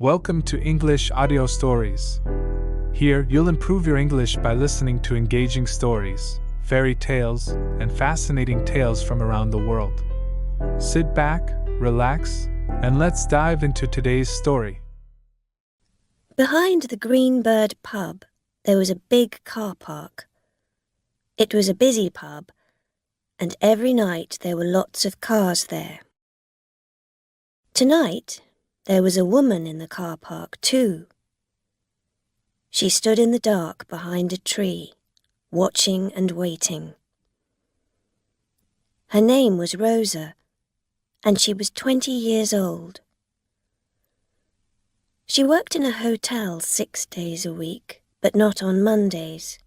Welcome to English Audio Stories. Here, you'll improve your English by listening to engaging stories, fairy tales, and fascinating tales from around the world. Sit back, relax, and let's dive into today's story. Behind the Greenbird pub, there was a big car park. It was a busy pub, and every night there were lots of cars there. Tonight, there was a woman in the car park too. She stood in the dark behind a tree, watching and waiting. Her name was Rosa, and she was 20 years old. She worked in a hotel 6 days a week, but not on Mondays.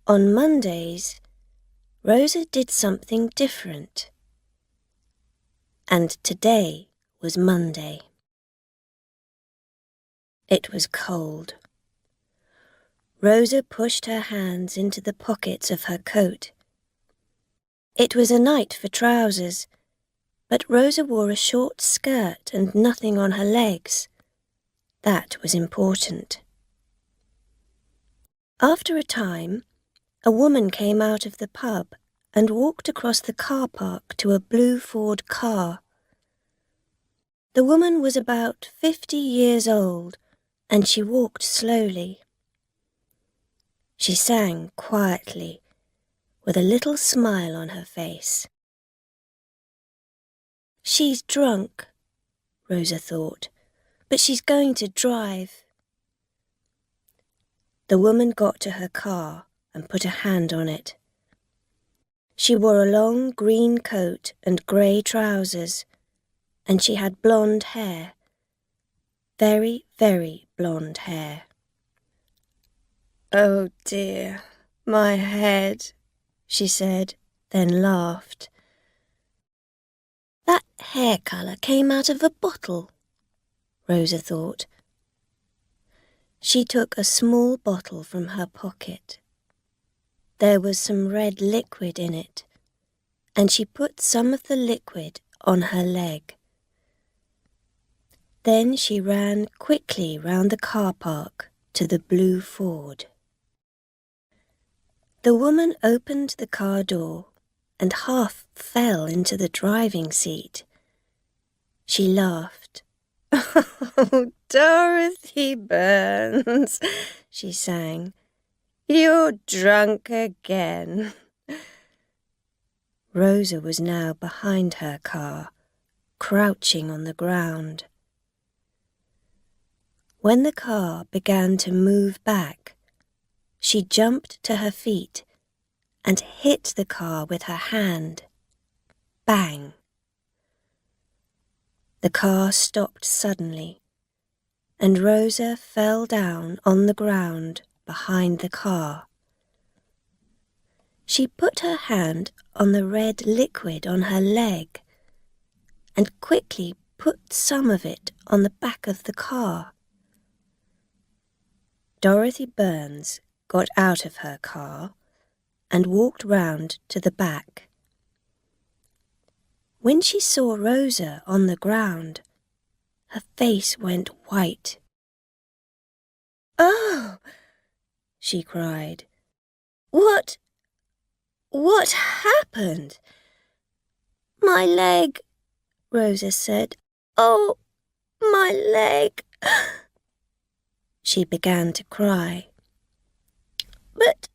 On Mondays, Rosa did something different. And today was Monday. It was cold. Rosa pushed her hands into the pockets of her coat. It was a night for trousers, but Rosa wore a short skirt and nothing on her legs. That was important. After a time, a woman came out of the pub and walked across the car park to a blue Ford car. The woman was about 50 years old, and she walked slowly. She sang quietly, with a little smile on her face. She's drunk, Rosa thought, but she's going to drive. The woman got to her car and put a hand on it. She wore a long green coat and grey trousers, and she had blonde hair. Very, very blonde hair. "Oh dear, my head," she said, then laughed. That hair colour came out of a bottle, Rosa thought. She took a small bottle from her pocket. There was some red liquid in it, and she put some of the liquid on her leg. Then she ran quickly round the car park to the blue Ford. The woman opened the car door and half fell into the driving seat. She laughed. "Oh, Dorothy Burns," she sang. "You're drunk again." Rosa was now behind her car, crouching on the ground. When the car began to move back, she jumped to her feet and hit the car with her hand. Bang! The car stopped suddenly, and Rosa fell down on the ground behind the car. She put her hand on the red liquid on her leg and quickly put some of it on the back of the car. Dorothy Burns got out of her car and walked round to the back. When she saw Rosa on the ground, her face went white. "Oh!" she cried. What happened?" "My leg," Rosa said. "Oh, my leg." She began to cry. But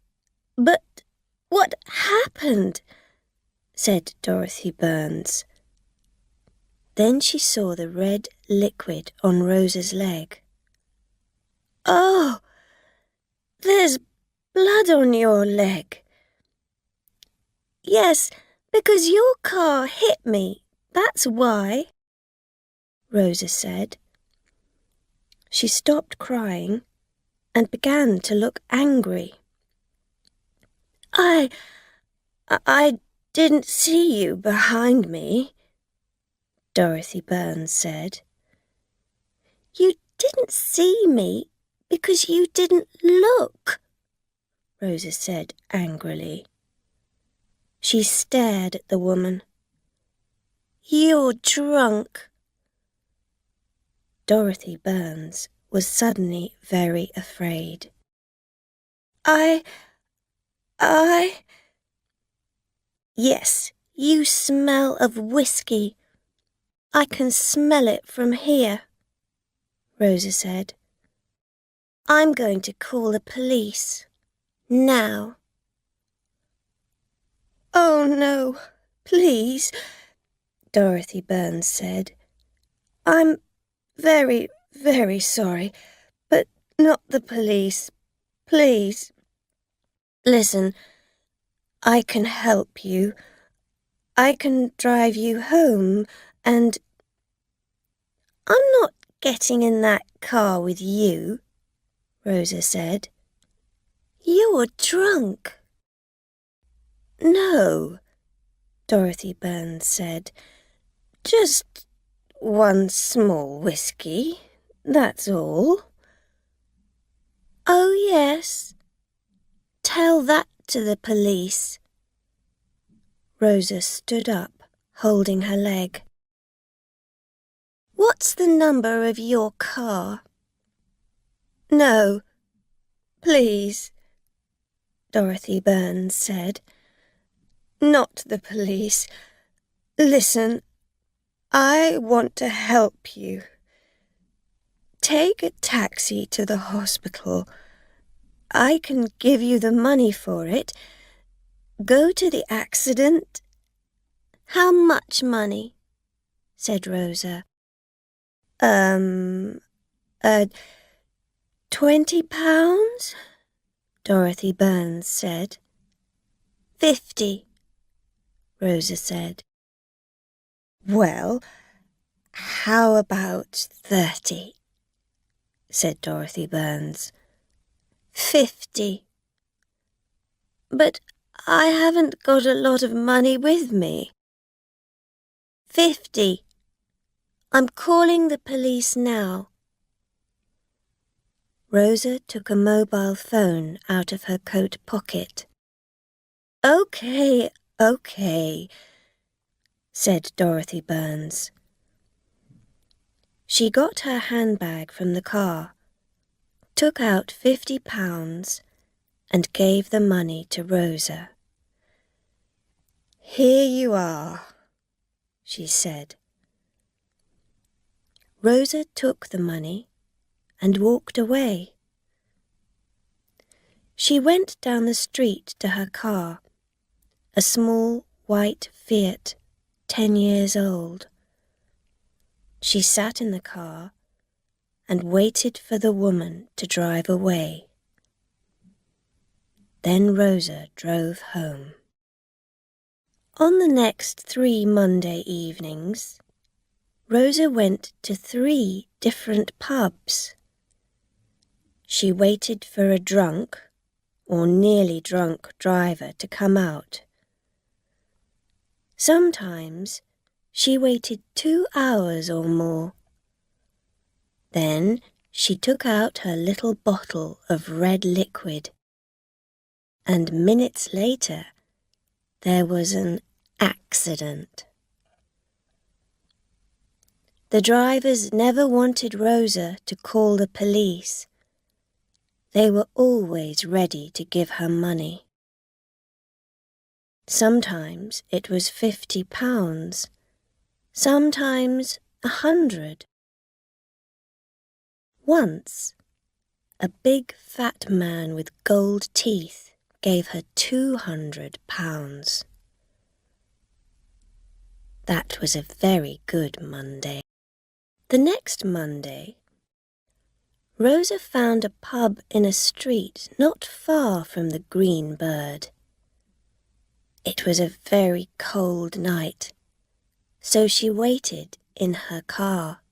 what happened?" said Dorothy Burns. Then she saw the red liquid on Rosa's leg. "Oh, there's blood on your leg." "Yes, because your car hit me, that's why," Rosa said. She stopped crying and began to look angry. I didn't see you behind me," Dorothy Burns said. "You didn't see me because you didn't look," Rosa said angrily. She stared at the woman. "You're drunk." Dorothy Burns was suddenly very afraid. I... Yes, you smell of whiskey. I can smell it from here, Rosa said. I'm going to call the police. Now. Oh, no, please, Dorothy Burns said. I'm very, very sorry, but not the police. Please. Listen, I can help you. I can drive you home, and I'm not getting in that car with you, Rosa said. You're drunk. No, Dorothy Burns said. Just one small whiskey, that's all. Oh, yes. Tell that to the police. Rosa stood up, holding her leg. What's the number of your car? No, please, Dorothy Burns said. Not the police. Listen, I want to help you. Take a taxi to the hospital. I can give you the money for it. Go to the accident. How much money? Said Rosa. £20? Dorothy Burns said. 50, Rosa said. Well, how about 30? Said Dorothy Burns. 50. But I haven't got a lot of money with me. 50. I'm calling the police now. Rosa took a mobile phone out of her coat pocket. Okay, said Dorothy Burns. She got her handbag from the car, took out £50 and gave the money to Rosa. Here you are, she said. Rosa took the money and walked away. She went down the street to her car, a small white Fiat, 10 years old. She sat in the car and waited for the woman to drive away. Then Rosa drove home. On the next 3 Monday evenings, Rosa went to 3 different pubs. She waited for a drunk or nearly drunk driver to come out. Sometimes she waited 2 hours or more. Then she took out her little bottle of red liquid, and minutes later there was an accident. The drivers never wanted Rosa to call the police. They were always ready to give her money. Sometimes it was £50, sometimes 100. Once, a big fat man with gold teeth gave her £200. That was a very good Monday. The next Monday, Rosa found a pub in a street not far from the Green Bird. It was a very cold night, so she waited in her car.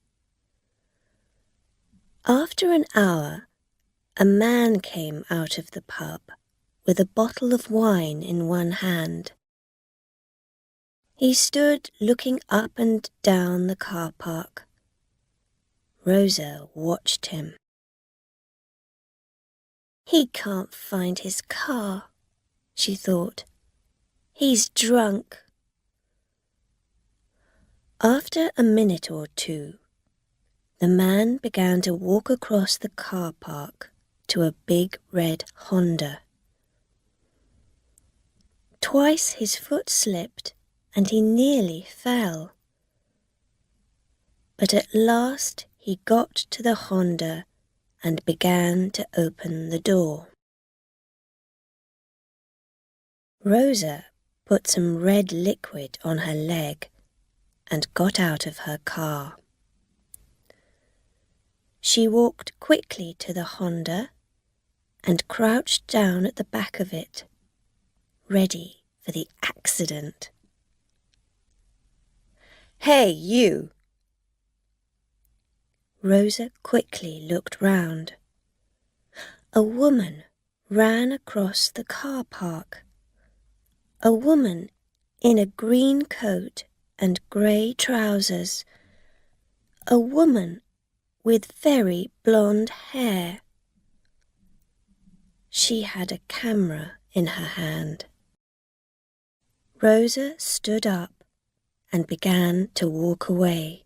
After an hour, a man came out of the pub with a bottle of wine in one hand. He stood looking up and down the car park. Rosa watched him. He can't find his car, she thought. He's drunk. After a minute or two, The man began to walk across the car park to a big red Honda. Twice his foot slipped and he nearly fell. But at last he got to the Honda and began to open the door. Rosa put some red liquid on her leg and got out of her car. She walked quickly to the Honda and crouched down at the back of it, ready for the accident. "Hey, you!" Rosa quickly looked round. A woman ran across the car park. A woman in a green coat and grey trousers. A woman with very blonde hair. She had a camera in her hand. Rosa stood up and began to walk away.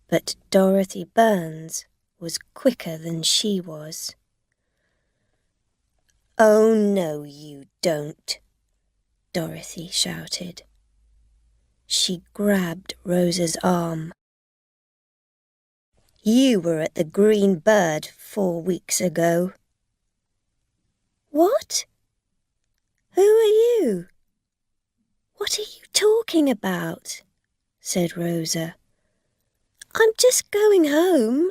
But Dorothy Burns was quicker than she was. "Oh, no, you don't," Dorothy shouted. She grabbed Rosa's arm. "You were at the Green Bird 4 weeks ago." "What? Who are you? What are you talking about?" said Rosa. "I'm just going home.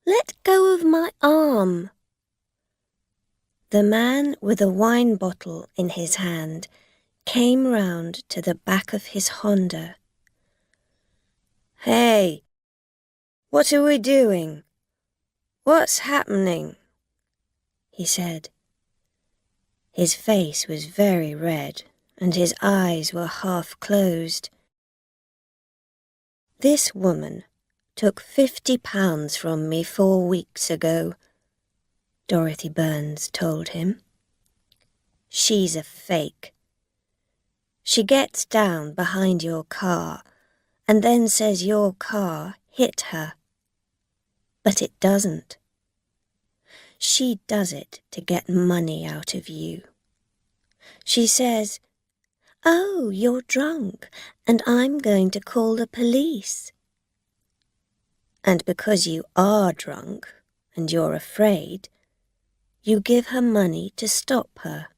Let go of my arm." The man with a wine bottle in his hand came round to the back of his Honda. "Hey, what are we doing? What's happening?" he said. His face was very red and his eyes were half closed. "This woman took £50 from me 4 weeks ago," Dorothy Burns told him. "She's a fake. She gets down behind your car and then says your car hit her. But it doesn't. She does it to get money out of you. She says, 'Oh, you're drunk and I'm going to call the police.' And because you are drunk and you're afraid, you give her money to stop her.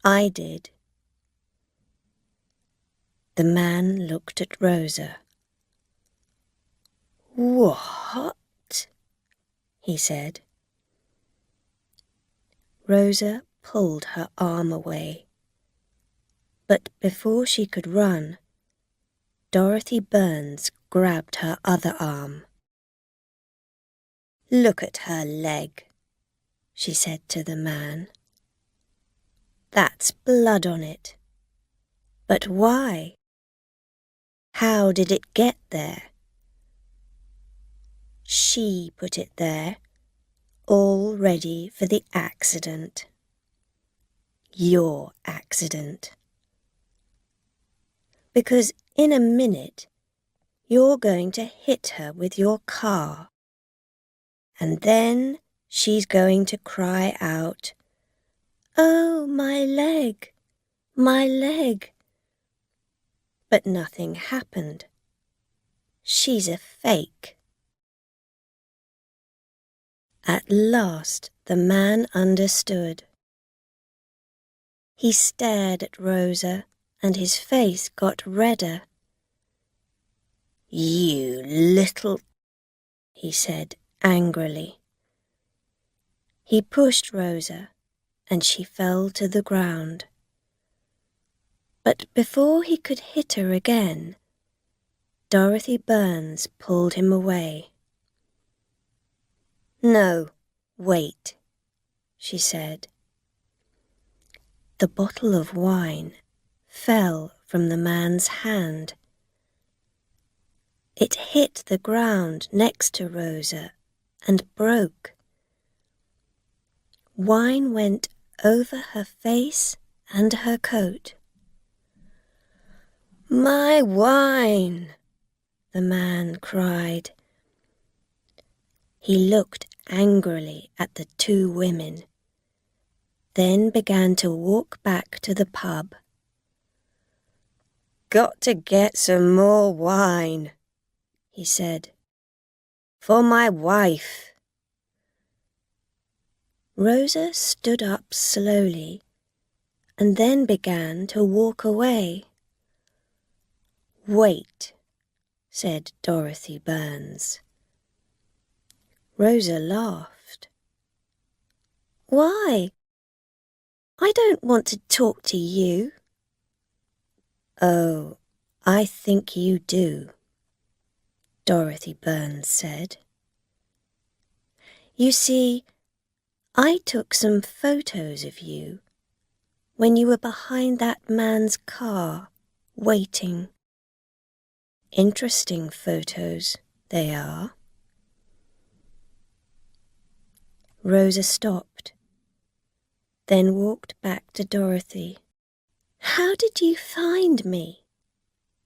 I did." The man looked at Rosa. "What?" he said. Rosa pulled her arm away. But before she could run, Dorothy Burns grabbed her other arm. "Look at her leg," she said to the man. "That's blood on it. But why? How did it get there?" "She put it there, all ready for the accident. Your accident. Because in a minute, you're going to hit her with your car. And then she's going to cry out, 'Oh, my leg, my leg.' But nothing happened. She's a fake." At last the man understood. He stared at Rosa and his face got redder. "You little," he said angrily. He pushed Rosa and she fell to the ground. But before he could hit her again, Dorothy Burns pulled him away. "No, wait," she said. The bottle of wine fell from the man's hand. It hit the ground next to Rosa and broke. Wine went over her face and her coat. "My wine!" the man cried. He looked angrily at the two women, then began to walk back to the pub. "Got to get some more wine," he said. "For my wife." Rosa stood up slowly and then began to walk away. "Wait," said Dorothy Burns. Rosa laughed. "Why? I don't want to talk to you." "Oh, I think you do," Dorothy Burns said. "You see, I took some photos of you when you were behind that man's car, waiting. Interesting photos they are." Rosa stopped, then walked back to Dorothy. "How did you find me?"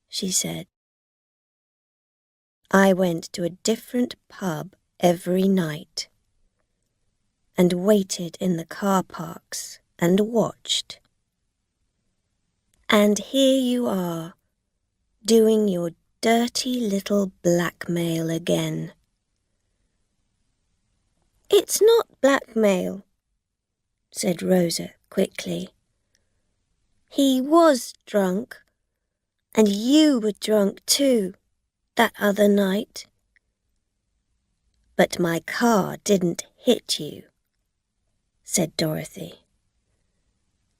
she said. "I went to a different pub every night and waited in the car parks and watched. And here you are, doing your dirty little blackmail again." "It's not blackmail," said Rosa quickly. "He was drunk, and you were drunk too, that other night. But my car didn't hit you," said Dorothy.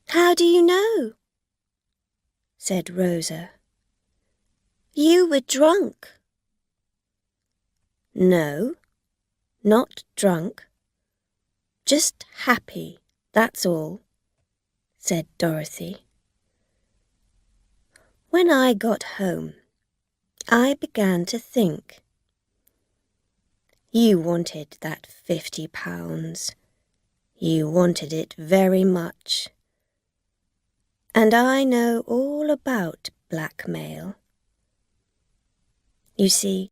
"How do you know?" said Rosa. "You were drunk." "No, not drunk. Just happy, that's all," said Dorothy. "When I got home, I began to think. You wanted that £50. You wanted it very much. And I know all about blackmail. You see,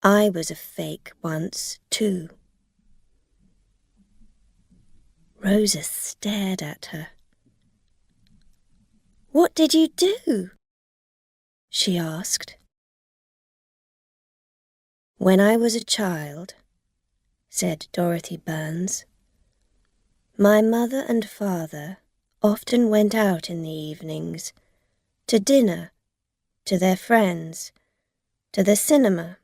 I was a fake once too." Rosa stared at her. "What did you do?" she asked. "When I was a child," said Dorothy Burns, "my mother and father often went out in the evenings, to dinner, to their friends, to the cinema.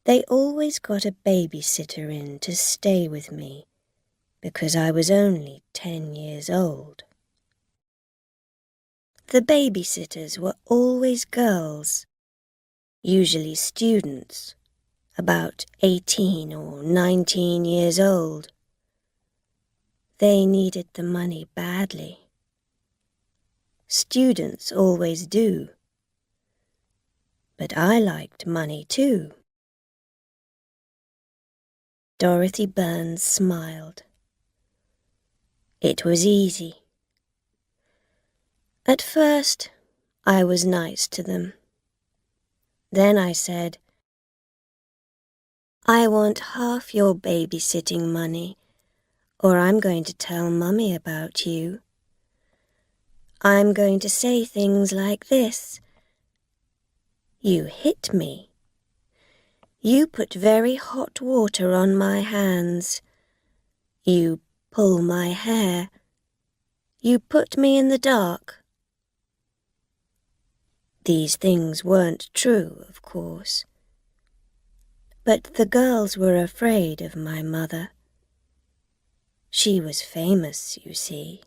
They always got a babysitter in to stay with me, because I was only 10 years old. The babysitters were always girls, usually students, about 18 or 19 years old. They needed the money badly. Students always do. But I liked money too." Dorothy Burns smiled. "It was easy. At first, I was nice to them. Then I said, 'I want half your babysitting money, or I'm going to tell Mummy about you. I'm going to say things like this: You hit me. You put very hot water on my hands. You pull my hair. You put me in the dark.' These things weren't true, of course. But the girls were afraid of my mother. She was famous, you see.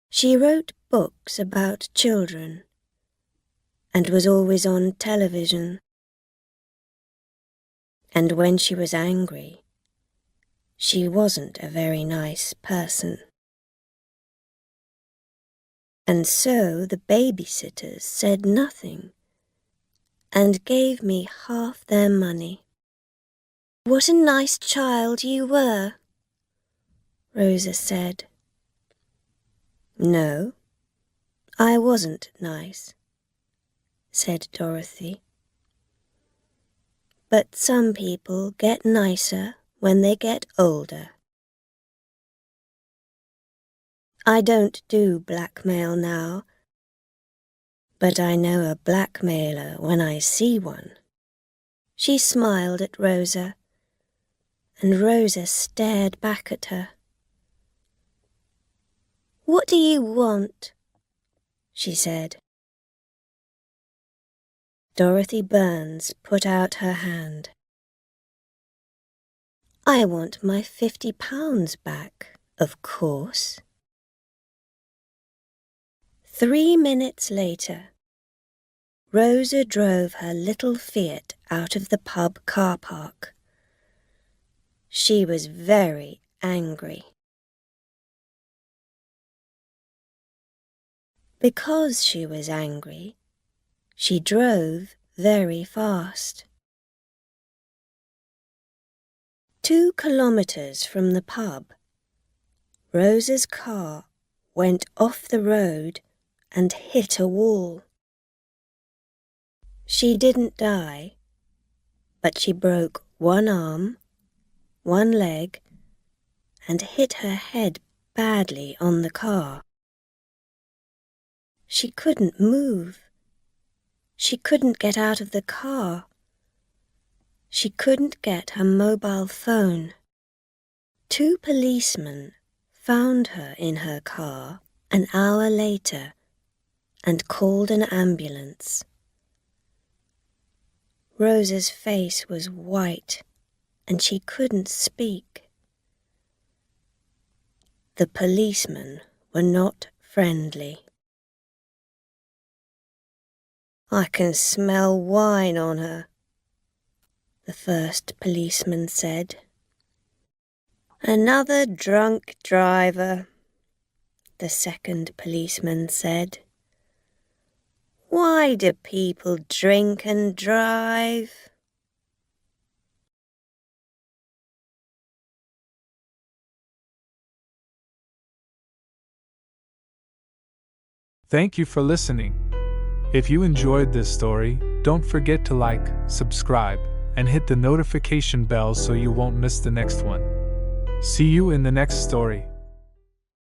She wrote books about children and was always on television. And when she was angry, she wasn't a very nice person. And so the babysitters said nothing and gave me half their money." "What a nice child you were," Rosa said. "No, I wasn't nice," said Dorothy. But some people get nicer when they get older. I don't do blackmail now, but I know a blackmailer when I see one. She smiled at Rosa, and Rosa stared back at her. "What do you want?" she said. Dorothy Burns put out her hand. "I want my £50 back, of course." 3 minutes later, Rosa drove her little Fiat out of the pub car park. She was very angry. Because she was angry, she drove very fast. 2 kilometers from the pub, Rosa's car went off the road and hit a wall. She didn't die, but she broke one arm, one leg, and hit her head badly on the car. She couldn't move. She couldn't get out of the car. She couldn't get her mobile phone. 2 policemen found her in her car an hour later and called an ambulance. Rosa's face was white and she couldn't speak. The policemen were not friendly. "I can smell wine on her," the first policeman said. "Another drunk driver," the second policeman said. "Why do people drink and drive?" Thank you for listening. If you enjoyed this story, don't forget to like, subscribe, and hit the notification bell so you won't miss the next one. See you in the next story.